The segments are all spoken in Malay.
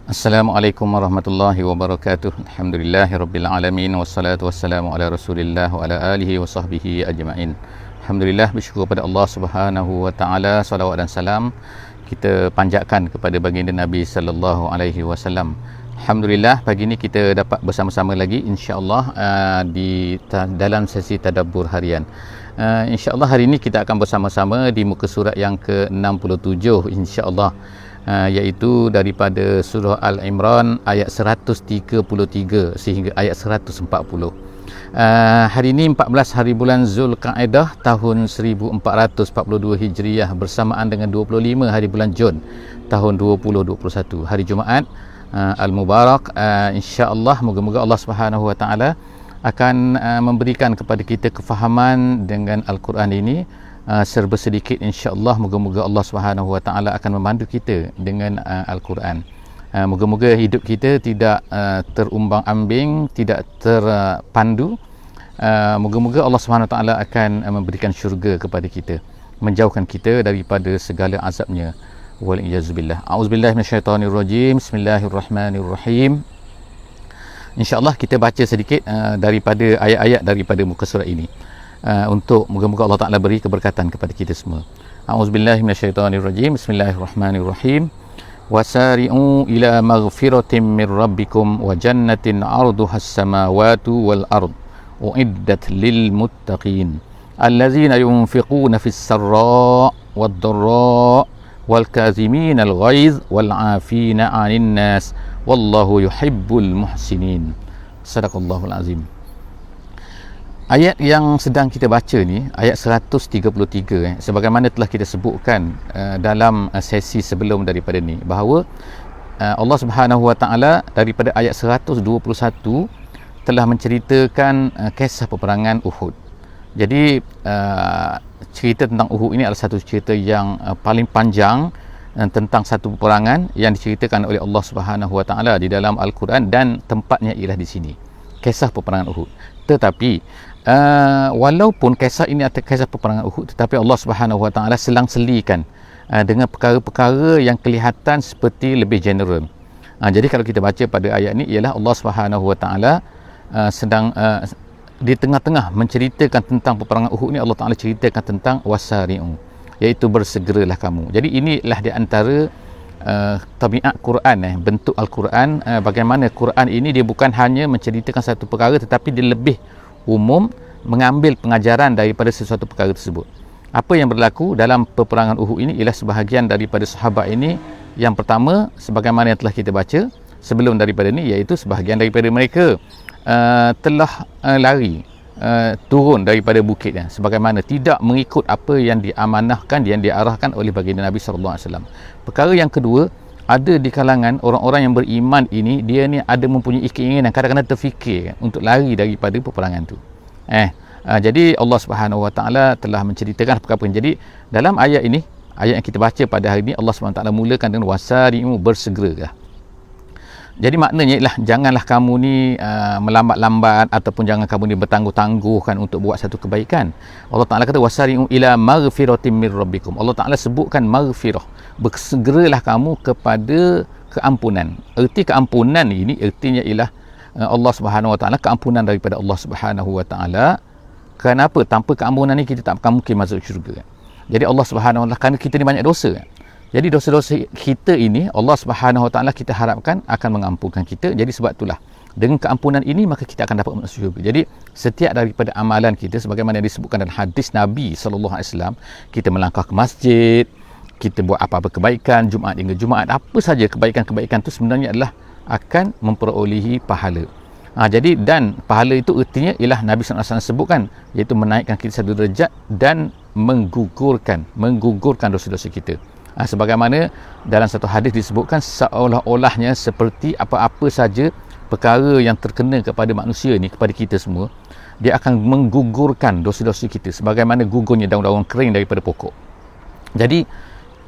Assalamualaikum warahmatullahi wabarakatuh. Alhamdulillahirabbil alamin wassalatu wassalamu ala Rasulillah wa ala alihi wa sahbihi ajma'in. Alhamdulillah, bersyukur kepada Allah Subhanahu wa taala, salawat dan salam kita panjatkan kepada baginda Nabi sallallahu alaihi wasallam. Alhamdulillah, pagi ini kita dapat bersama-sama lagi insya-Allah dalam sesi tadabbur harian. Insya-Allah hari ini kita akan bersama-sama di muka surat yang ke-67 insya-Allah. Iaitu daripada surah Al-Imran ayat 133 sehingga ayat 140. Hari ini 14 hari bulan Zulqa'dah tahun 1442 Hijriah bersamaan dengan 25 hari bulan Jun tahun 2021, hari Jumaat Al-Mubarak. Insya-Allah moga-moga Allah Subhanahu wa taala akan memberikan kepada kita kefahaman dengan Al-Quran ini serba sedikit insya-Allah. Moga-moga Allah Subhanahu wa taala akan memandu kita dengan Al-Quran. Moga-moga hidup kita tidak terumbang-ambing, tidak terpandu. Moga-moga Allah Subhanahu wa taala akan memberikan syurga kepada kita, menjauhkan kita daripada segala azabnya. Wal iyazubillah. A'udzubillahi minasyaitonirrajim. Bismillahirrahmanirrahim. Insya-Allah kita baca sedikit daripada ayat-ayat daripada muka surat ini. Untuk moga-moga Allah Ta'ala beri keberkatan kepada kita semua. A'udzubillahi minasyaitonirrajim. Bismillahirrahmanirrahim. Wasari'u ila maghfiratin min rabbikum wa jannatin 'arduhas samawati wal ard uiddat lil muttaqin allazina yunfiquna fis sarra wad dharra wal kazimin al ghaiz wal 'afina 'anil nas wallahu yuhibbul muhsinin. Sadaqallahul azim. Ayat yang sedang kita baca ni ayat 133 sebagaimana telah kita sebutkan dalam sesi sebelum daripada ni, bahawa Allah Subhanahu wa taala daripada ayat 121 telah menceritakan kisah peperangan Uhud. Jadi cerita tentang Uhud ini adalah satu cerita yang paling panjang tentang satu peperangan yang diceritakan oleh Allah Subhanahu wa taala di dalam Al-Quran, dan tempatnya ialah di sini, kisah peperangan Uhud. Tetapi walaupun kisah ini adalah kisah peperangan Uhud, tetapi Allah Subhanahu wa taala selang-selikan dengan perkara-perkara yang kelihatan seperti lebih general. Jadi kalau kita baca pada ayat ini ialah Allah Subhanahu wa taala sedang di tengah-tengah menceritakan tentang peperangan Uhud ni. Allah Taala ceritakan tentang wasari'u, iaitu bersegeralah kamu. Jadi inilah di antara tabiat Quran, bentuk Al-Quran, bagaimana Quran ini dia bukan hanya menceritakan satu perkara, tetapi dia lebih umum, mengambil pengajaran daripada sesuatu perkara tersebut. Apa yang berlaku dalam peperangan Uhud ini ialah sebahagian daripada sahabat ini, yang pertama sebagaimana yang telah kita baca sebelum daripada ini, iaitu sebahagian daripada mereka telah lari turun daripada bukitnya, sebagaimana tidak mengikut apa yang diamanahkan, yang diarahkan oleh baginda Nabi SAW. Perkara yang kedua, ada di kalangan orang-orang yang beriman ini, dia ni ada mempunyai keinginan, kadang-kadang terfikir untuk lari daripada peperangan tu. Jadi Allah Subhanahu wa taala telah menceritakan perkara. Jadi dalam ayat ini, ayat yang kita baca pada hari ini, Allah Subhanahu wa taala mulakan dengan wasari'u, bersegeralah. Jadi maknanya ialah janganlah kamu ni melambat-lambat, ataupun jangan kamu ni bertangguh-tangguhkan untuk buat satu kebaikan. Allah Taala kata wasari'u ila maghfiratin mir rabbikum. Allah Taala sebutkan maghfirah, bersegeralah kamu kepada keampunan. Erti keampunan ini artinya ialah Allah Subhanahu wa taala, keampunan daripada Allah Subhanahu wa taala. Kenapa? Tanpa keampunan ni kita tak akan mungkin masuk syurga. Jadi Allah Subhanahu wa taala, kerana kita ni banyak dosa. Jadi dosa-dosa kita ini Allah Subhanahu wa taala kita harapkan akan mengampunkan kita. Jadi sebab itulah dengan keampunan ini maka kita akan dapat masuk syurga. Jadi setiap daripada amalan kita, sebagaimana yang disebutkan dalam hadis Nabi sallallahu alaihi wasallam, kita melangkah ke masjid, kita buat apa-apa kebaikan, Jumaat hingga Jumaat, apa saja kebaikan-kebaikan itu sebenarnya adalah akan memperolehi pahala. Jadi dan pahala itu artinya ialah Nabi sallallahu alaihi wasallam sebutkan, iaitu menaikkan kita satu derajat dan menggugurkan dosa-dosa kita. Sebagaimana dalam satu hadis disebutkan, seolah-olahnya seperti apa-apa saja perkara yang terkena kepada manusia ni, kepada kita semua, dia akan menggugurkan dosa-dosa kita sebagaimana gugurnya daun-daun kering daripada pokok. Jadi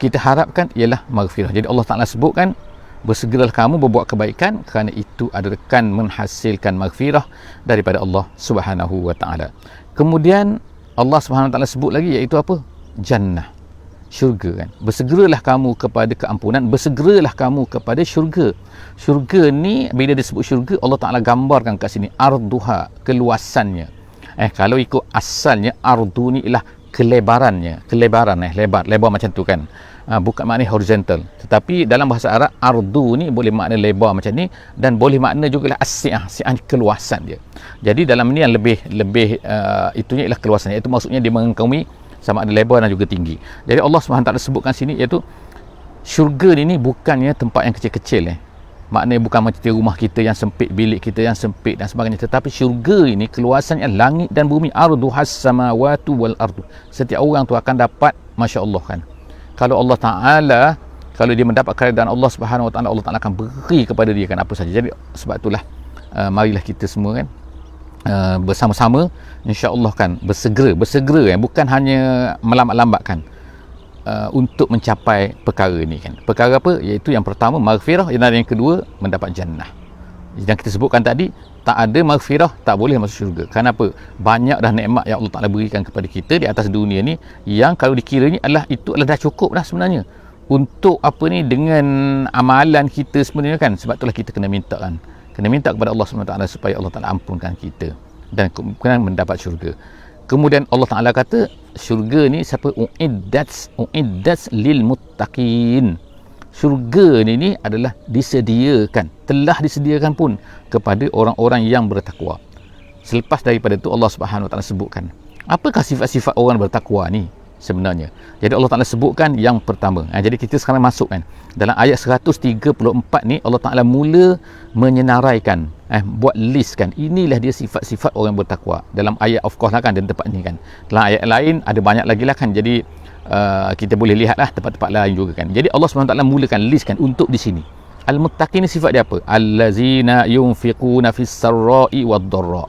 kita harapkan ialah maghfirah. Jadi Allah Ta'ala sebutkan bersegeralah kamu berbuat kebaikan, kerana itu akan menghasilkan maghfirah daripada Allah Subhanahu wa taala. Kemudian Allah Subhanahu wa taala sebut lagi, iaitu apa? Jannah. syurga kan. Bersegeralah kamu kepada keampunan, bersegeralah kamu kepada syurga. Syurga ni bila disebut syurga, Allah Taala gambarkan kat sini arduha, keluasannya. Kalau ikut asalnya ardu ni ialah kelebaran, lebar macam tu kan. Bukan makna horizontal, tetapi dalam bahasa Arab ardu ni boleh makna lebar macam ni, dan boleh makna juga as-si'ah keluasan dia. Jadi dalam ni yang lebih itunya ialah keluasan, iaitu maksudnya dia mengengkumi sama ada lebar dan juga tinggi. Jadi Allah SWT sebutkan sini iaitu syurga ni bukannya tempat yang kecil-kecil maknanya bukan macam rumah kita yang sempit, bilik kita yang sempit dan sebagainya, tetapi syurga ini keluasannya langit dan bumi, arduhas samawati wal ardu. Setiap orang tu akan dapat, masya-Allah kan, kalau Allah Ta'ala, kalau dia mendapat keredaan Allah Subhanahu Wa Ta'ala, Allah Ta'ala akan beri kepada dia kan apa saja. Jadi sebab itulah marilah kita semua kan bersama-sama insya-Allah kan bersegera bukan hanya melambat-lambatkan untuk mencapai perkara ni kan. Perkara apa? Iaitu yang pertama maghfirah, dan yang kedua mendapat jannah. Yang kita sebutkan tadi, tak ada maghfirah tak boleh masuk syurga. Kenapa? Banyak dah nikmat yang Allah Taala berikan kepada kita di atas dunia ni, yang kalau dikiranya itu adalah dah cukup dah sebenarnya untuk apa ni, dengan amalan kita sebenarnya kan. Sebab itulah kita kena minta kan, kena minta kepada Allah SWT supaya Allah Taala ampunkan kita dan kemudian mendapat syurga. Kemudian Allah Taala kata syurga ni siapa? Uiddat lil muttaqin. Syurga ni adalah disediakan, telah disediakan pun kepada orang-orang yang bertakwa. Selepas daripada itu Allah Subhanahu Wa Taala sebutkan apakah sifat-sifat orang bertakwa ni sebenarnya. Jadi Allah Taala sebutkan yang pertama. Jadi kita sekarang masuk kan dalam ayat 134 ni, Allah Taala mula menyenaraikan, buat list kan, inilah dia sifat-sifat orang bertakwa. Dalam ayat of course lah kan, dan tempat ni kan. Dalam ayat lain ada banyak lagi lah kan. Jadi kita boleh lihatlah tempat-tempat lain juga kan. Jadi Allah SWT mulakan list kan untuk di sini. Al-muttaqin ni sifat dia apa? Allazina yunfiquna fis sarra'i wad dharra.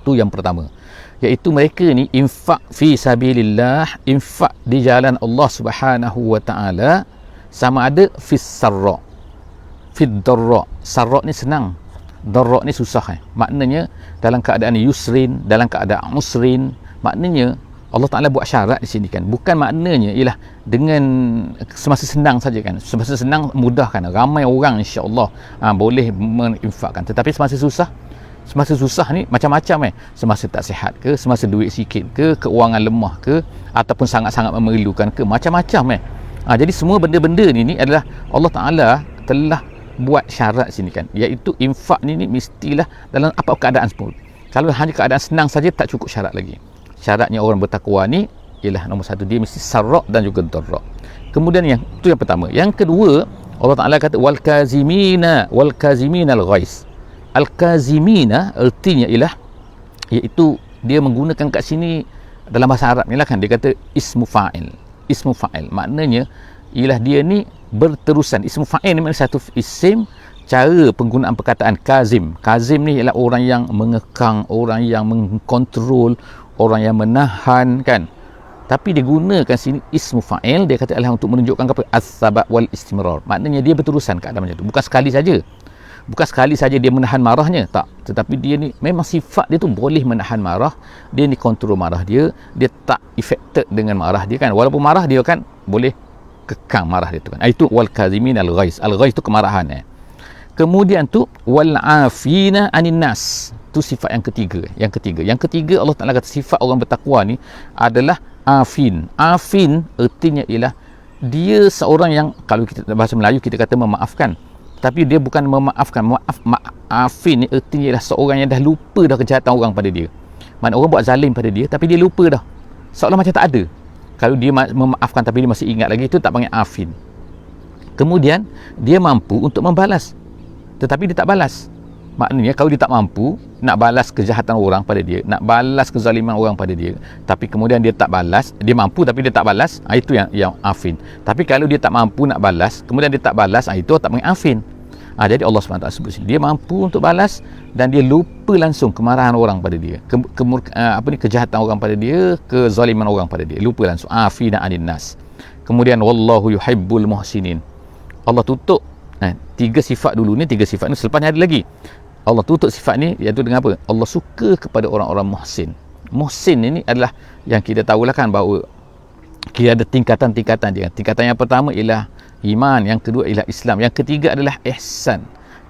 Tu yang pertama. Iaitu mereka ni infak fi sabilillah, infak di jalan Allah Subhanahu Wa Taala, sama ada fis sarra, fid dharra. Sarra ni senang, dharra ni susah Maknanya dalam keadaan yusrin, dalam keadaan usrin. Maknanya Allah Ta'ala buat syarat di sini kan. Bukan maknanya ialah dengan semasa senang saja kan. Semasa senang mudah kan. Ramai orang insya-Allah boleh menginfakkan. Tetapi semasa susah ni macam-macam Semasa tak sihat ke, semasa duit sikit ke, keuangan lemah ke, ataupun sangat-sangat memerlukan ke, macam-macam jadi semua benda-benda ni adalah Allah Ta'ala telah buat syarat sini kan. Iaitu infak ni mestilah dalam apa keadaan pun. Kalau hanya keadaan senang saja tak cukup syarat lagi. Syaratnya orang bertakwa ni ialah nombor satu, dia mesti sarra' dan juga dharra. Kemudian yang pertama. Yang kedua, Allah Ta'ala kata wal kazimina al-ghais. Al-kazimina artinya ialah, iaitu dia menggunakan kat sini dalam bahasa Arab ni lah kan, dia kata ismu fa'il. Maknanya ialah dia ni berterusan. Ismu fa'il ni maknanya satu isim. Cara penggunaan perkataan kazim ni ialah orang yang mengekang, orang yang mengkontrol, orang yang menahan kan. Tapi dia gunakan sini ismu fa'il, dia kata adalah untuk menunjukkan apa? As-sabab wal istimrar. Maknanya dia berterusan keadaan macam tu. Bukan sekali saja dia menahan marahnya, tak. Tetapi dia ni memang sifat dia tu boleh menahan marah, dia ni kontrol marah dia tak affected dengan marah dia kan. Walaupun marah dia kan boleh kekang marah dia tu kan. Itu wal kazimin al-ghais. Al-ghais tu kemarahan Kemudian tu wal afina anin nas. Tu sifat yang ketiga. Yang ketiga Allah Taala kata sifat orang bertakwa ni afin artinya ialah dia seorang yang, kalau kita bahasa Melayu kita kata memaafkan, tapi dia bukan memaafkan. Afin ni artinya ialah seorang yang dah lupa dah kejahatan orang pada dia. Mana orang buat zalim pada dia tapi dia lupa dah, seolah macam tak ada. Kalau dia memaafkan tapi dia masih ingat lagi, itu tak panggil afin. Kemudian dia mampu untuk membalas, tetapi dia tak balas. Maknanya kalau dia tak mampu nak balas kejahatan orang pada dia, nak balas kezaliman orang pada dia, tapi kemudian dia tak balas, dia mampu tapi dia tak balas, itu yang afin. Tapi kalau dia tak mampu nak balas, kemudian dia tak balas, itu tak panggil afin. Jadi Allah SWT sebut sini, dia mampu untuk balas dan dia lupa langsung kemarahan orang pada dia, kejahatan orang pada dia, kezaliman orang pada dia, lupa langsung. Afina anin nas. Kemudian wallahu yuhibbul muhsinin. Allah tutup tiga sifat dulu ni, selepasnya ada lagi. Allah tutup sifat ni iaitu dengan apa? Allah suka kepada orang-orang muhsin. Muhsin ini adalah yang kita tahulah kan, bahawa Kira ada tingkatan-tingkatan dia. Tingkatan yang pertama ialah iman, yang kedua ialah Islam, yang ketiga adalah ihsan.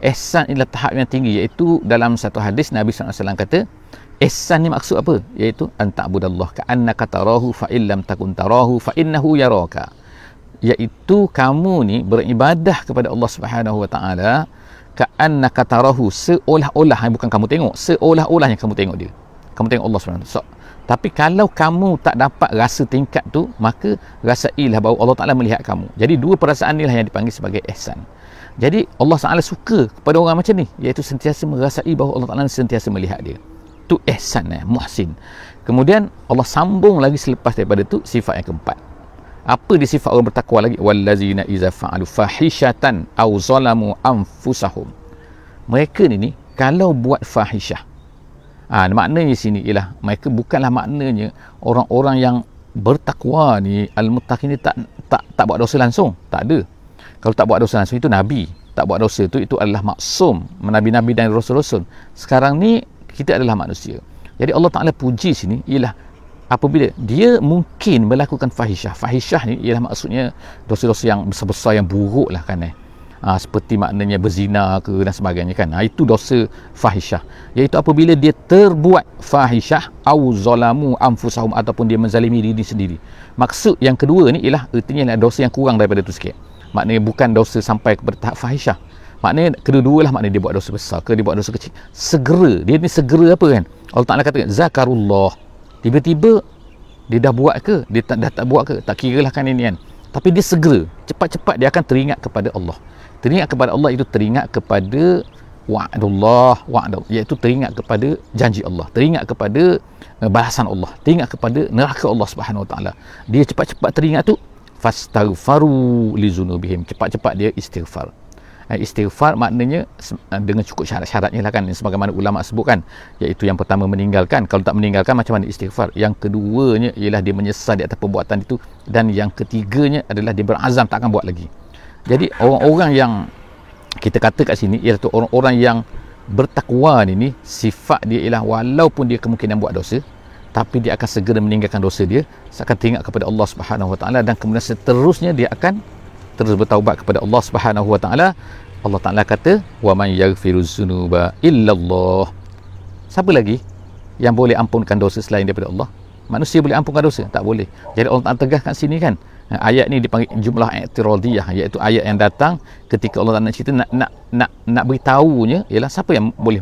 Ihsan ialah tahap yang tinggi, iaitu dalam satu hadis Nabi SAW kata, ihsan ni maksud apa? Iaitu anta'budallah ka'annaka tarahu fa illam takun tarahu fa innahu yaraka. Iaitu kamu ni beribadah kepada Allah Subhanahu Wa Taala ka'annaka tarahu, seolah-olah, bukan kamu tengok, seolah-olahnya kamu tengok dia. Kamu tengok Allah Subhanahu Wa Taala. Tapi kalau kamu tak dapat rasa tingkat tu, maka rasailah bahawa Allah Ta'ala melihat kamu. Jadi dua perasaan inilah yang dipanggil sebagai ihsan. Jadi Allah Ta'ala suka kepada orang macam ni, iaitu sentiasa merasai bahawa Allah Ta'ala sentiasa melihat dia. Tu ihsan, muhsin. Kemudian Allah sambung lagi selepas daripada tu sifat yang keempat. Apa dia sifat orang bertakwa lagi? Wallazina iza fa'alu fahishatan aw zalamu anfusahum. Mereka ni kalau buat fahishah, maknanya sini ialah mereka bukanlah maknanya orang-orang yang bertakwa ni, al-muttaqin ni tak buat dosa langsung. Tak ada. Kalau tak buat dosa langsung itu nabi. Tak buat dosa itu adalah maksum, nabi-nabi dan rasul-rasul. Sekarang ni kita adalah manusia. Jadi Allah Ta'ala puji sini ialah apabila dia mungkin melakukan fahisyah. Fahisyah ni ialah maksudnya dosa-dosa yang besar-besar, yang buruk lah kan, seperti maknanya berzina ke dan sebagainya kan. Itu dosa fahisyah, iaitu apabila dia terbuat fahisyah au zalamu anfusahum, ataupun dia menzalimi diri sendiri. Maksud yang kedua ni ialah artinya dosa yang kurang daripada itu sikit. Maknanya bukan dosa sampai kepada tahap fahisyah. Maknanya kedua-dua lah, maknanya dia buat dosa besar ke dia buat dosa kecil, segera dia ni segera apa kan. Allah Ta'ala kata zakarullah, tiba-tiba dia dah buat ke, dia dah tak buat ke, tak kira lah kan ini kan. Tapi dia segera, cepat-cepat dia akan teringat kepada Allah. Teringat kepada Allah itu teringat kepada wa'adullah, iaitu teringat kepada janji Allah, teringat kepada balasan Allah, teringat kepada neraka Allah Subhanahu Wa Taala. Dia cepat-cepat teringat tu, fastaghfaru li zunubihim, cepat-cepat dia istighfar. Istighfar maknanya dengan cukup syarat-syaratnya lah kan, sebagaimana ulama sebutkan, iaitu yang pertama meninggalkan. Kalau tak meninggalkan, macam mana istighfar? Yang keduanya ialah dia menyesal di atas perbuatan itu, dan yang ketiganya adalah dia berazam tak akan buat lagi. Jadi orang-orang yang kita kata kat sini ialah tu orang-orang yang bertakwa ni sifat dia ialah walaupun dia kemungkinan buat dosa, tapi dia akan segera meninggalkan dosa dia, akan teringat kepada Allah Subhanahu Wa Taala, dan kemudian seterusnya dia akan terus bertaubat kepada Allah Subhanahu Wa Taala. Allah Ta'ala kata wa man yaghfiruz dzunuba illallah. Siapa lagi yang boleh ampunkan dosa selain daripada Allah? Manusia boleh ampunkan dosa? Tak boleh. Jadi Allah Ta'ala tegaskan sini kan, ayat ni dipanggil jumlah i'tiradiyah, iaitu ayat yang datang ketika Allah Ta'ala nak cerita, nak beritahunya ialah siapa yang boleh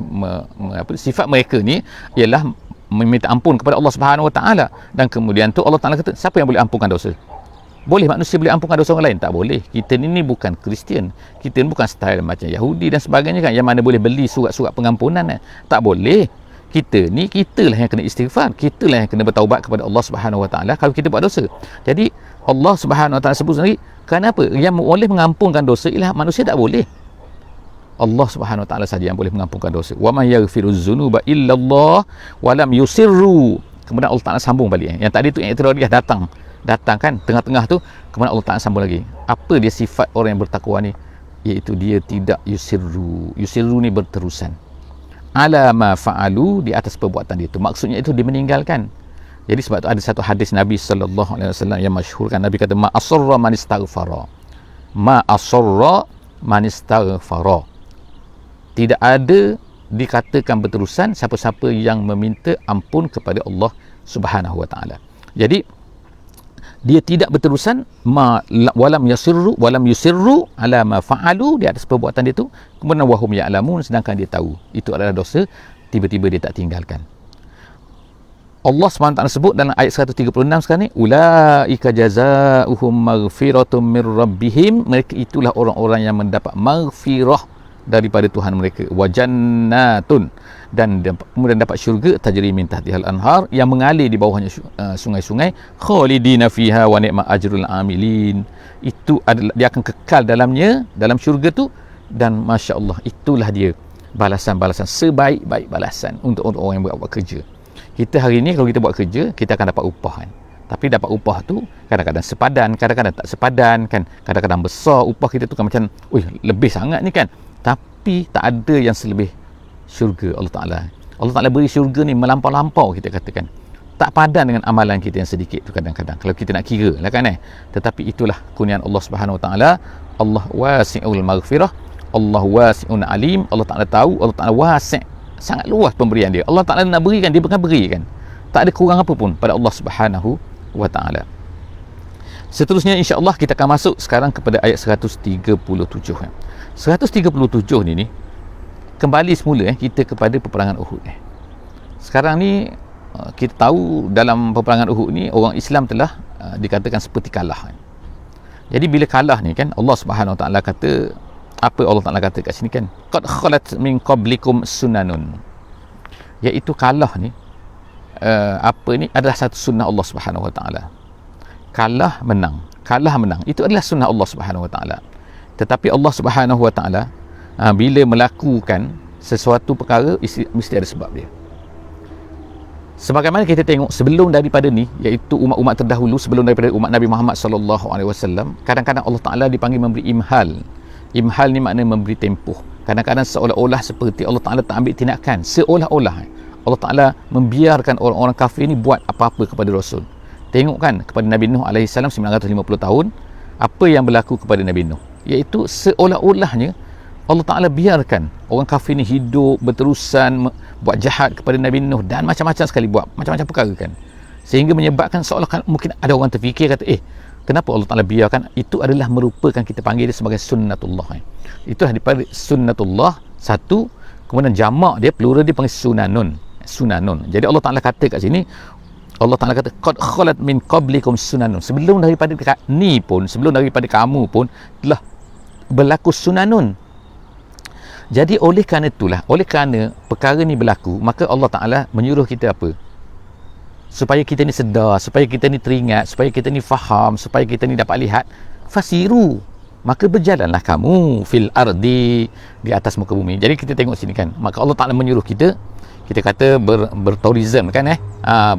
sifat mereka ni ialah meminta ampun kepada Allah Subhanahu Wa Taala. Dan kemudian tu Allah Ta'ala kata siapa yang boleh ampunkan dosa? Boleh manusia boleh ampunkan dosa orang lain? Tak boleh. Kita ni bukan Kristian, kita ni bukan style macam Yahudi dan sebagainya kan, yang mana boleh beli surat-surat pengampunan kan. Tak boleh. Kitalah yang kena istighfar, kitalah yang kena bertaubat kepada Allah Subhanahu Wa Taala kalau kita buat dosa. Jadi Allah Subhanahu Wa Taala sebut sendiri, kenapa yang boleh mengampunkan dosa ialah manusia tak boleh. Allah Subhanahu Wa Taala saja yang boleh mengampunkan dosa. Wa may yaghfiruz dzunuba illallah wa lam yusirru. Kemudian Allah Ta'ala sambung balik. Yang tadi tu yang i'tiradiyah datang kan tengah-tengah tu, kemudian Allah Ta'ala sambung lagi. Apa dia sifat orang yang bertakwa ni? Iaitu dia tidak yusirru. Yusirru ni berterusan ala ma fa'alu, di atas perbuatan dia tu. Maksudnya itu dia meninggalkan. Jadi sebab tu ada satu hadis Nabi sallallahu alaihi wasallam yang masyhur kan, Nabi kata ma asarra man istaghfara. Ma asarra man istaghfara. Tidak ada dikatakan berterusan siapa-siapa yang meminta ampun kepada Allah Subhanahu Wa Taala. Jadi dia tidak berterusan walam yusirru ala ma fa'alu, di atas perbuatan dia tu, kemudian wahum ya'lamun, sedangkan dia tahu itu adalah dosa, tiba-tiba dia tak tinggalkan. Allah SWT sebut dalam ayat 136 sekarang ni, ulaika jazaohum maghfiratum mir rabbihim, mereka itulah orang-orang yang mendapat maghfirah daripada Tuhan mereka, wa jannatun, dan kemudian dapat syurga, tajri min tahtihal anhar, yang mengalir di bawahnya sungai-sungai, khalidina fiha wa ni'ma ajrul amilin. Itu adalah dia akan kekal dalamnya, dalam syurga tu, dan masya-Allah itulah dia balasan-balasan, sebaik-baik balasan untuk orang yang buat kerja. Kita hari ni kalau kita buat kerja, kita akan dapat upah kan. Tapi dapat upah tu kadang-kadang sepadan, kadang-kadang tak sepadan kan. Kadang-kadang besar upah kita tu kan, macam lebih sangat ni kan. Tapi tak ada yang selebih syurga Allah Ta'ala. Allah Ta'ala beri syurga ni melampau-lampau, kita katakan. tak padan dengan amalan kita yang sedikit tu kadang-kadang kalau kita nak kira lah kan tetapi itulah kurniaan Allah Subhanahu Wa Taala. Allah wasi'ul maghfirah, Allah wasi'un alim. Allah Taala tahu, Allah Taala wasi', sangat luas pemberian dia. Allah Taala nak berikan, dia akan berikan, tak ada kurang apa pun pada Allah Subhanahu Wa Taala. Seterusnya insya-Allah kita akan masuk sekarang kepada ayat 137. 137 ni kembali semula kita kepada peperangan Uhud. Sekarang ni kita tahu dalam peperangan Uhud ni orang Islam telah dikatakan seperti kalah. Jadi bila kalah ni kan, Allah Subhanahu Wa Taala kata, apa Allah Taala kata kat sini kan, qad khalat min qablikum sunanun, iaitu kalah ni apa ni adalah satu sunnah Allah Subhanahu Wa Taala. Kalah menang, kalah menang, itu adalah sunnah Allah Subhanahu Wa Taala. Tetapi Allah Subhanahu Wa Taala bila melakukan sesuatu perkara mesti ada sebab dia. Sebagaimana kita tengok sebelum daripada ni, iaitu umat-umat terdahulu sebelum daripada umat Nabi Muhammad sallallahu alaihi wasallam, kadang-kadang Allah Taala dipanggil memberi imhal. Imhal ni makna memberi tempoh. Kadang-kadang seolah-olah seperti Allah Taala tak ambil tindakan, seolah-olah Allah Taala membiarkan orang-orang kafir ni buat apa-apa kepada Rasul. Tengok kan kepada Nabi Nuh alaihi salam 950 tahun, apa yang berlaku kepada Nabi Nuh, iaitu seolah-olahnya Allah Ta'ala biarkan orang kafir ni hidup berterusan buat jahat kepada Nabi Nuh dan macam-macam sekali buat macam-macam perkara kan, sehingga menyebabkan seolah mungkin ada orang terfikir kata kenapa Allah Ta'ala biarkan. Itu adalah merupakan, kita panggil dia sebagai sunnatullah. Itulah daripada sunnatullah satu, kemudian jamak dia plural dia panggil sunanun. Jadi Allah Ta'ala kata kat sini, Allah Ta'ala kata qad khalat min qablikum sunanun, sebelum daripada ni pun, sebelum daripada kamu pun telah berlaku sunanun. Jadi oleh kerana itulah, oleh kerana perkara ni berlaku, maka Allah Ta'ala menyuruh kita apa? Supaya kita ni sedar, supaya kita ni teringat, supaya kita ni faham, supaya kita ni dapat lihat. Fasiru, maka berjalanlah kamu fil ardi, di atas muka bumi. Jadi kita tengok sini kan, maka Allah Ta'ala menyuruh kita kata bertourism kan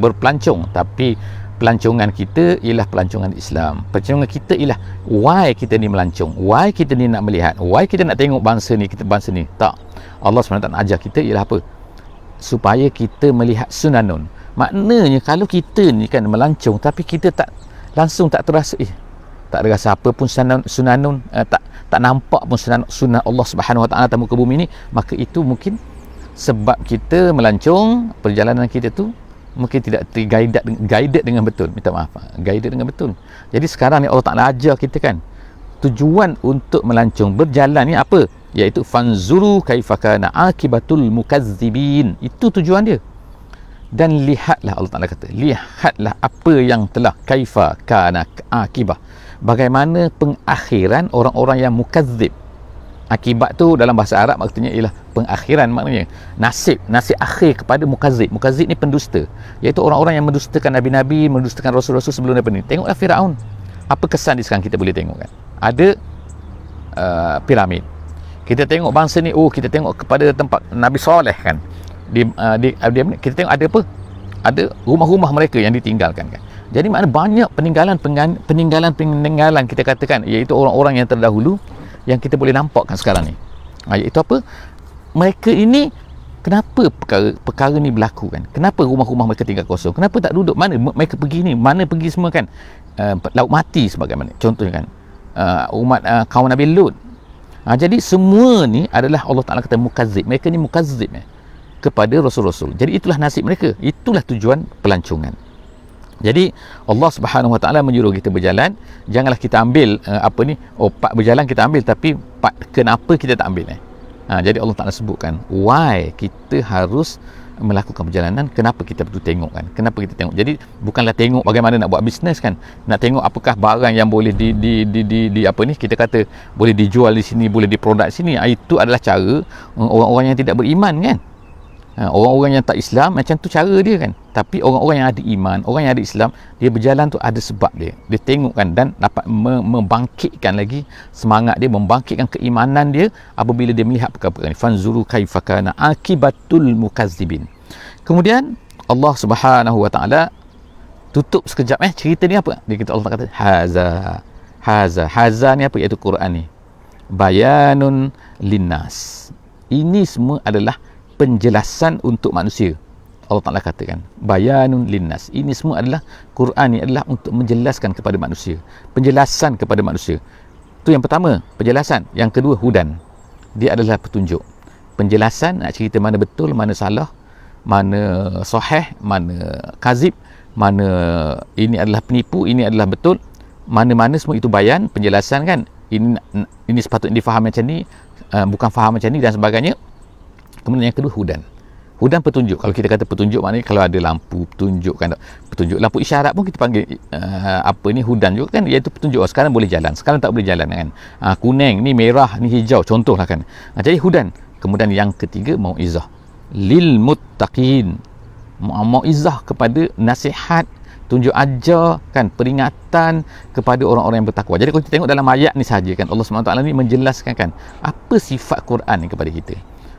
berpelancong, tapi pelancongan kita ialah pelancongan Islam. Pelancongan kita ialah why kita ni melancong, why kita ni nak melihat, why kita nak tengok bangsa ni, kita bangsa ni. Tak, Allah SWT nak ajar kita ialah apa? Supaya kita melihat sunanun. Maknanya kalau kita ni kan melancong tapi kita tak langsung tak terasa tak rasa apa pun sunanun, tak nampak pun sunnah Allah Subhanahu Wa Taala atas muka bumi ni, maka itu mungkin sebab kita melancong, perjalanan kita tu mungkin tidak guided dengan betul. Minta maaf, guided dengan betul. Jadi sekarang ni Allah Ta'ala ajar kita kan, tujuan untuk melancong berjalan ni apa? Iaitu fanzuru kaifa kana akibatul mukazzibin. Itu tujuan dia. Dan lihatlah, Allah Ta'ala kata, lihatlah apa yang telah kaifa kana akibah, bagaimana pengakhiran orang-orang yang mukazzib. Akibat tu dalam bahasa Arab maksudnya ialah pengakhiran, maknanya nasib akhir kepada mukazib. Mukazib ni pendusta, iaitu orang-orang yang mendustakan nabi-nabi, mendustakan rasul-rasul sebelum daripada ni. Tengoklah Firaun, apa kesan dia sekarang kita boleh tengok kan. Ada piramid. Kita tengok bangsa ni, kita tengok kepada tempat Nabi Saleh kan, kita tengok ada apa, ada rumah-rumah mereka yang ditinggalkan kan. Jadi makna banyak peninggalan kita katakan, iaitu orang-orang yang terdahulu yang kita boleh nampakkan sekarang ni. Iaitu apa? Mereka ini, kenapa perkara ni berlaku kan? Kenapa rumah-rumah mereka tinggal kosong? Kenapa tak duduk? Mana mereka pergi ni? Mana pergi semua kan? Laut mati sebagaimana contohnya kan, umat kaum Nabi Lut. Jadi semua ni adalah Allah Ta'ala kata mukazib. Mereka ni mukazib kepada rasul-rasul. Jadi itulah nasib mereka, itulah tujuan pelancongan. Jadi Allah Subhanahu Wa Taala menyuruh kita berjalan. Janganlah kita ambil part berjalan kita ambil, tapi part kenapa kita tak ambil jadi Allah Taala sebutkan why kita harus melakukan perjalanan, kenapa kita perlu tengok kan, kenapa kita tengok. Jadi bukanlah tengok bagaimana nak buat bisnes kan, nak tengok apakah barang yang boleh kita kata boleh dijual di sini, boleh diproduk di sini. Itu adalah cara orang-orang yang tidak beriman kan. Orang-orang yang tak Islam macam tu cara dia kan. Tapi orang-orang yang ada iman, orang yang ada Islam, dia berjalan tu ada sebab dia tengok kan, dan dapat membangkitkan lagi semangat dia, membangkitkan keimanan dia apabila dia melihat perkara-perkara ni. Fanzuru kaifa kana akibatul mukazzibin. Kemudian Allah Subhanahu Wa Taala tutup sekejap cerita ni apa? Dia kata, Allah kata haza ni apa? Iaitu Quran ni, bayanun linnas. Ini semua adalah penjelasan untuk manusia. Allah Ta'ala katakan bayanun linnas. Ini semua adalah Quran ni adalah untuk menjelaskan kepada manusia, penjelasan kepada manusia. Itu yang pertama, penjelasan. Yang kedua, hudan. Dia adalah petunjuk, penjelasan, nak cerita mana betul, mana salah, mana sahih, mana kazib, mana ini adalah penipu, ini adalah betul, mana-mana semua itu bayan, penjelasan kan. Ini sepatutnya difaham macam ni, bukan faham macam ni dan sebagainya. Kemudian yang kedua, hudan. Hudan petunjuk. Kalau kita kata petunjuk, maknanya kalau ada lampu petunjuk kan, petunjuk lampu isyarat pun kita panggil hudan juga kan, iaitu petunjuk. Sekarang boleh jalan, sekarang tak boleh jalan kan. Kuning ni, merah ni, hijau, contohlah kan. Jadi hudan. Kemudian yang ketiga, mau'izah lil muttaqin. Mau'izah kepada nasihat, tunjuk ajar kan, peringatan kepada orang-orang yang bertakwa. Jadi kalau kita tengok dalam ayat ni saja kan, Allah SWT ni menjelaskan kan apa sifat Quran ni kepada kita.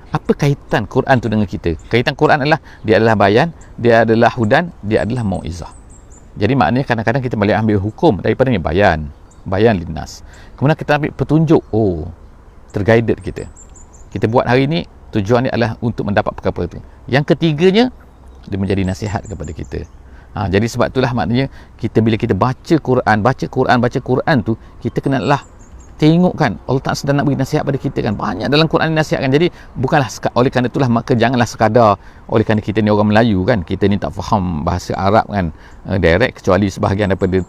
Apa kaitan Quran tu dengan kita? Kaitan Quran adalah dia adalah bayan, dia adalah hudan, dia adalah mau'izah. Jadi maknanya kadang-kadang kita boleh ambil hukum daripada ni, bayan linnas. Kemudian kita ambil petunjuk, terguided kita. Kita buat hari ni tujuannya adalah untuk mendapat perkara itu. Yang ketiganya, dia menjadi nasihat kepada kita. Jadi sebab itulah maknanya kita bila kita baca Quran tu, kita kenalah tengok kan, Allah tak sedang nak bagi nasihat pada kita kan. Banyak dalam Quran ni nasihatkan. Jadi bukanlah oleh kerana itulah maka janganlah sekadar oleh kerana kita ni orang Melayu kan, kita ni tak faham bahasa Arab kan direct, kecuali sebahagian daripada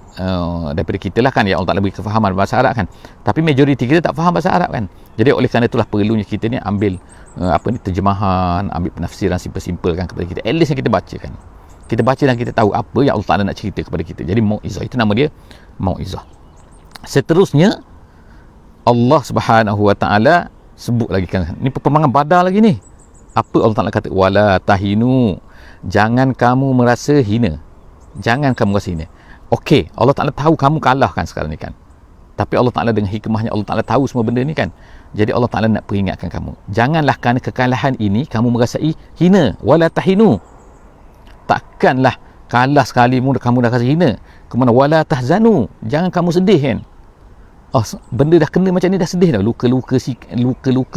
kita lah kan, yang Allah tak bagi kefahaman bahasa Arab kan. Tapi majoriti kita tak faham bahasa Arab kan. Jadi oleh kerana itulah perlunya kita ni ambil terjemahan, ambil penafsiran simple-simple kan kepada kita. At least yang kita baca kan, kita baca dan kita tahu apa yang Allah Ta'ala nak cerita kepada kita. Jadi mau'izah, itu nama dia mau'izah. Seterusnya Allah Subhanahu Wa Ta'ala sebut lagi kan, ni peperangan Badar lagi ni. Apa Allah Ta'ala kata? Wala tahinu, jangan kamu merasa hina. Jangan kamu merasa hina. Okey, Allah Ta'ala tahu kamu kalah kan sekarang ni kan, tapi Allah Ta'ala dengan hikmahnya, Allah Ta'ala tahu semua benda ni kan. Jadi Allah Ta'ala nak peringatkan kamu, janganlah kerana kekalahan ini kamu merasai hina. Wala tahinu, takkanlah kalah sekali kamu dah rasa hina. Kemudian wala tahzanu, jangan kamu sedih kan. Benda dah kena macam ni, dah sedih dah, luka-luka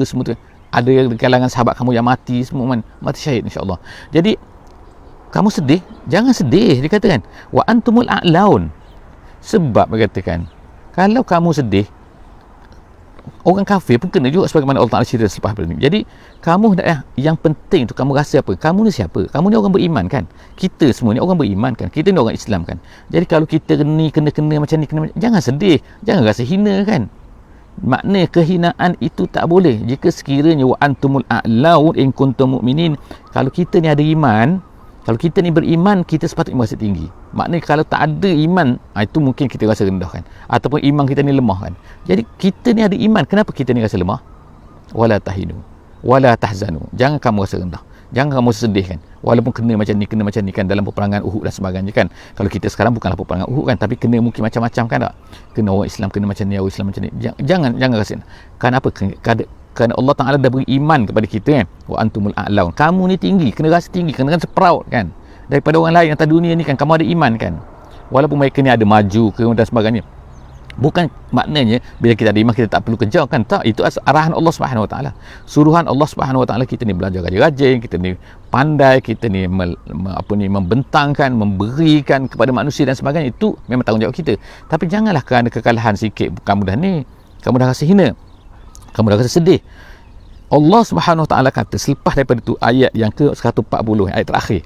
semua tu. Ada yang di kalangan sahabat kamu yang mati semua mati syahid insya-Allah. Jadi kamu sedih, jangan sedih. Dia katakan wa antumul a'laun. Sebab dia katakan kalau kamu sedih, orang kafir pun kena juga, sebagaimana Allah Ta'ala cerita selepas ini. Jadi kamu yang penting tu kamu rasa apa? Kamu ni siapa? Kamu ni orang beriman kan? Kita semua ni orang beriman kan? Kita ni orang Islam kan? Jadi kalau kita ni kena macam ni, jangan sedih, jangan rasa hina kan? Makna kehinaan itu tak boleh. Jika sekiranya wa antumul a'laun in kuntum mu'minin, kalau kita ni ada iman, kalau kita ni beriman, kita sepatutnya merasa tinggi. Maknanya kalau tak ada iman, itu mungkin kita rasa rendah kan, ataupun iman kita ni lemah kan. Jadi kita ni ada iman, kenapa kita ni rasa lemah? Wala tahinu wala tahzanu, jangan kamu rasa rendah, jangan kamu sedih kan, walaupun kena macam ni kan dalam peperangan Uhud dan sebagainya kan. Kalau kita sekarang bukanlah peperangan Uhud kan, tapi kena mungkin macam-macam kan tak? Kena orang Islam kena macam ni, orang Islam macam ni. Jangan rasa. Kenapa? Kerana Allah Ta'ala dah beri iman kepada kita kan. Wa antumul a'laun, kamu ni tinggi, kena rasa tinggi, kena rasa proud kan daripada orang lain atas dunia ni kan. Kamu ada iman kan, walaupun mereka ni ada maju ke dan sebagainya. Bukan maknanya bila kita ada iman kita tak perlu kejar kan, tak. Itu arahan Allah Subhanahu Wa Ta'ala, suruhan Allah Subhanahu Wa Ta'ala. Kita ni belajar rajin-rajin, kita ni pandai, kita ni membentangkan, memberikan kepada manusia dan sebagainya. Itu memang tanggungjawab kita. Tapi janganlah kerana kekalahan sikit kamu dah rasa hina, kamu dah rasa sedih. Allah Subhanahu Wa Ta'ala kata selepas daripada tu, ayat yang ke 140, ayat terakhir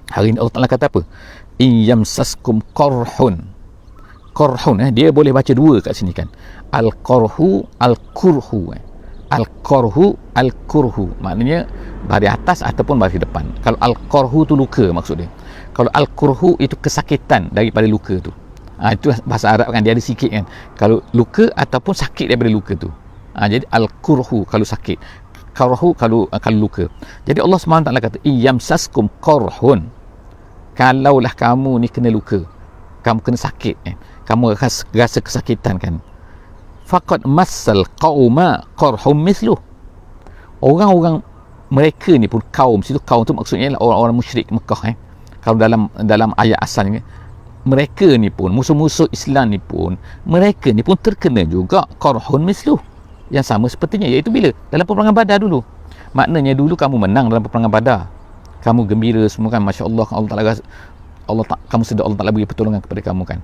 hari ni, Allah Ta'ala kata apa? In yamsaskum qarhun, dia boleh baca dua kat sini kan, al-qarhu al-kurhu. Al-qarhu al-kurhu maknanya baris atas ataupun baris depan. Kalau al-qarhu tu luka maksud dia, kalau al-kurhu itu kesakitan daripada luka tu. Itu bahasa Arab kan, dia ada sikit kan, kalau luka ataupun sakit daripada luka tu. Jadi al-kurhu kalau sakit, qarhu kalau luka. Jadi Allah SWT kata iyamsaskum qarhun, kalaulah kamu ni kena luka, kamu kena sakit kamu rasa kesakitan kan, faqad massal qauma qarhum misluh, orang-orang mereka ni pun, kaum situ, kaum tu maksudnya orang-orang musyrik Mekah kalau dalam ayat asalnya, mereka ni pun, musuh-musuh Islam ni pun, mereka ni pun terkena juga qarhun misluh, yang sama sepertinya, iaitu bila dalam peperangan Badar dulu. Maknanya dulu kamu menang dalam peperangan Badar, kamu gembira semua kan, masya-Allah, Allah Taala kamu sedar Allah Taala beri pertolongan kepada kamu kan.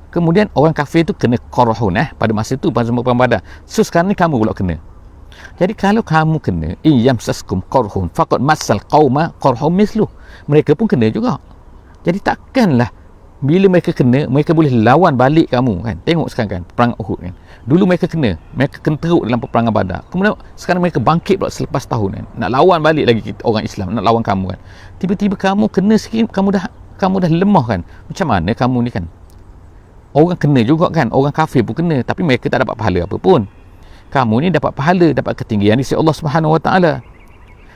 Kemudian orang kafir tu kena qarhun pada masa tu, pada perang Badar. So sekarang ni kamu pula kena. Jadi kalau kamu kena yamsaskum qarhun faqad massal qauma qarhum mislu, mereka pun kena juga. Jadi takkanlah bila mereka kena, mereka boleh lawan balik kamu kan. Tengok sekarang kan perang Uhud kan, dulu mereka kena teruk dalam peperangan Badar, kemudian sekarang mereka bangkit pula selepas tahun kan, nak lawan balik lagi kita, orang Islam nak lawan kamu kan. Tiba-tiba kamu kena sikit, kamu dah lemah kan. Macam mana kamu ni kan, orang kena juga kan, orang kafir pun kena, tapi mereka tak dapat pahala apa pun. Kamu ni dapat pahala, dapat ketinggian di sisi Allah Subhanahu Wa Taala.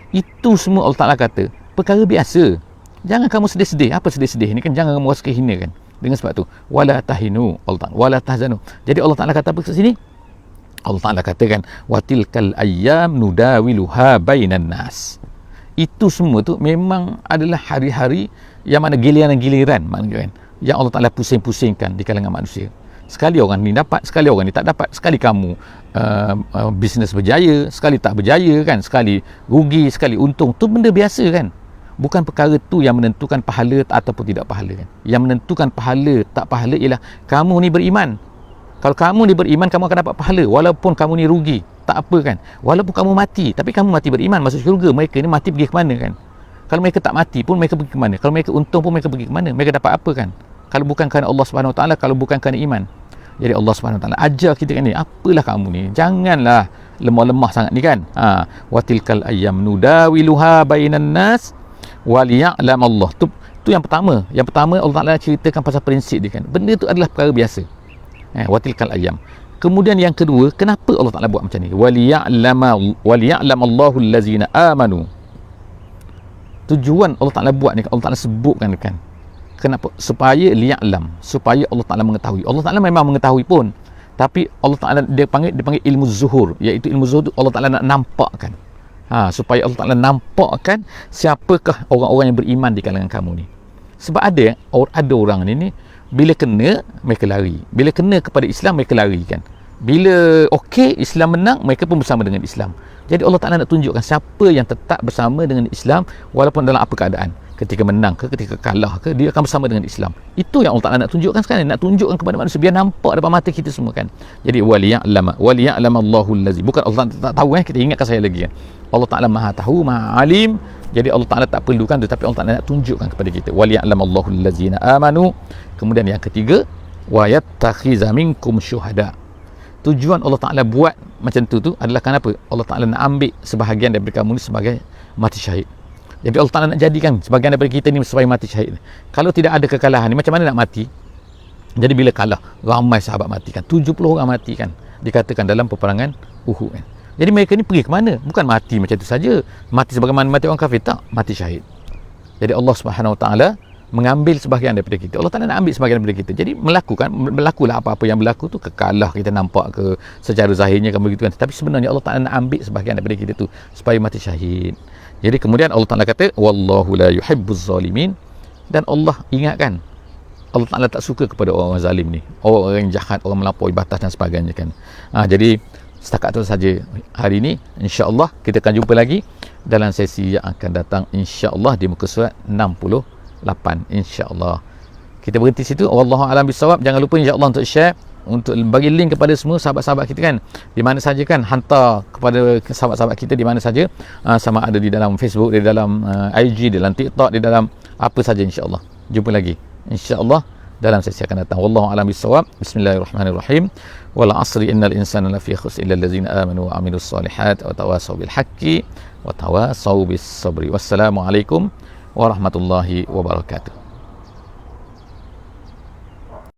Itu semua Allah Taala kata perkara biasa. Jangan kamu sedih-sedih. Apa sedih-sedih ni kan? Jangan kamu rasa hina kan. Dengan sebab tu, wala tahinu, Allah Ta'ala, wala tahzanu. Jadi Allah Ta'ala kata apa kat sini? Allah Ta'ala katakan, watilkal ayyam nudawiluha bainan nas. Itu semua tu memang adalah hari-hari yang mana giliran-giliran maknanya kan, yang Allah Ta'ala pusing-pusingkan di kalangan manusia. Sekali orang ni dapat, sekali orang ni tak dapat. Sekali kamu bisnes berjaya, sekali tak berjaya kan. Sekali rugi, sekali untung. Tu benda biasa kan. Bukan perkara tu yang menentukan pahala ataupun tidak pahala kan. Yang menentukan pahala tak pahala ialah kamu ni beriman. Kalau kamu ni beriman, kamu akan dapat pahala walaupun kamu ni rugi, tak apa kan. Walaupun kamu mati, tapi kamu mati beriman, masuk syurga. Mereka ni mati pergi ke mana kan? Kalau mereka tak mati pun mereka pergi ke mana? Kalau mereka untung pun mereka pergi ke mana? Mereka dapat apa kan? Kalau bukan kerana Allah Subhanahu Wa Taala, kalau bukan kerana iman. Jadi Allah Subhanahu Wa Taala ajar kita kan ni, apalah kamu ni, janganlah lemah-lemah sangat ni kan. Watilkal ayyam nudawiluha bainan nas waliya'lam Allah. Tu yang pertama. Yang pertama Allah Taala ceritakan pasal prinsip dia kan. Benda tu adalah perkara biasa. Watilkal ayyam. Kemudian yang kedua, kenapa Allah Taala buat macam ni? Waliya'lam Allahu allazina amanu. Tujuan Allah Taala buat ni, Allah Taala sebutkan kan. Kenapa? Supaya liya'lam, supaya Allah Taala mengetahui. Allah Taala memang mengetahui pun, tapi Allah Taala dia panggil ilmu zuhur, iaitu ilmu zuhur tu Allah Taala nak nampakkan. Supaya Allah Ta'ala nampakkan siapakah orang-orang yang beriman di kalangan kamu ni. Sebab ada orang ni bila kena mereka lari, bila kena kepada Islam mereka lari kan. Bila okey Islam menang, mereka pun bersama dengan Islam. Jadi Allah Ta'ala nak tunjukkan siapa yang tetap bersama dengan Islam walaupun dalam apa keadaan, ketika menang ke ketika kalah ke, dia akan bersama dengan Islam. Itu yang Allah Ta'ala nak tunjukkan sekarang, nak tunjukkan kepada manusia biar nampak depan mata kita semua kan. Jadi waliya'lam Allahu allazi, bukan Allah Ta'ala tak tahu kita ingatkan saya lagi kan. Allah Ta'ala Maha tahu, Maha alim. Jadi Allah Ta'ala tak perlukan, tetapi Allah Ta'ala nak tunjukkan kepada kita waliya'lam Allahu allazina amanu. Kemudian yang ketiga, wa yattakhiza minkum syuhada. Tujuan Allah Ta'ala buat macam tu adalah kenapa? Allah Ta'ala nak ambil sebahagian daripada kamu ni sebagai mati syahid. Jadi Allah Ta'ala nak jadikan sebahagian daripada kita ni sebagai mati syahid. Kalau tidak ada kekalahan ni, macam mana nak mati? Jadi bila kalah, ramai sahabat mati kan, 70 orang mati kan, dikatakan dalam peperangan Uhud kan. Jadi mereka ni pergi ke mana? Bukan mati macam tu saja, mati sebagaimana mati orang kafir, tak, mati syahid. Jadi Allah Subhanahu Wa Taala mengambil sebahagian daripada kita. Allah Ta'ala nak ambil sebahagian daripada kita. Jadi berlakulah apa-apa yang berlaku tu, kekalah kita nampak ke secara zahirnya kan begitu kan. Tapi sebenarnya Allah Ta'ala nak ambil sebahagian daripada kita tu supaya mati syahid. Jadi kemudian Allah Ta'ala kata wallahu la yuhibbuz zalimin. Dan Allah ingatkan, Allah Ta'ala tak suka kepada orang-orang zalim ni, orang-orang yang jahat, orang melampaui batas dan sebagainya kan. Jadi setakat itu saja hari ini. InsyaAllah kita akan jumpa lagi dalam sesi yang akan datang, InsyaAllah di muka surat 68, InsyaAllah. Kita berhenti situ. Wallahu a'lam bissawab. Jangan lupa InsyaAllah untuk share, untuk bagi link kepada semua sahabat-sahabat kita kan, di mana saja kan, hantar kepada sahabat-sahabat kita di mana saja, sama ada di dalam Facebook, di dalam IG, di dalam TikTok, di dalam apa saja. InsyaAllah jumpa lagi InsyaAllah dalam sesi akan datang. Wallahu a'lam bissawab. Bismillahirrahmanirrahim. Wal 'asri innal insana lafi khusr illa allazina amanu wa 'amilus solihat wa tawasaw bil haqqi wa tawasaw bis sabri. Wassalamualaikum warahmatullahi wabarakatuh.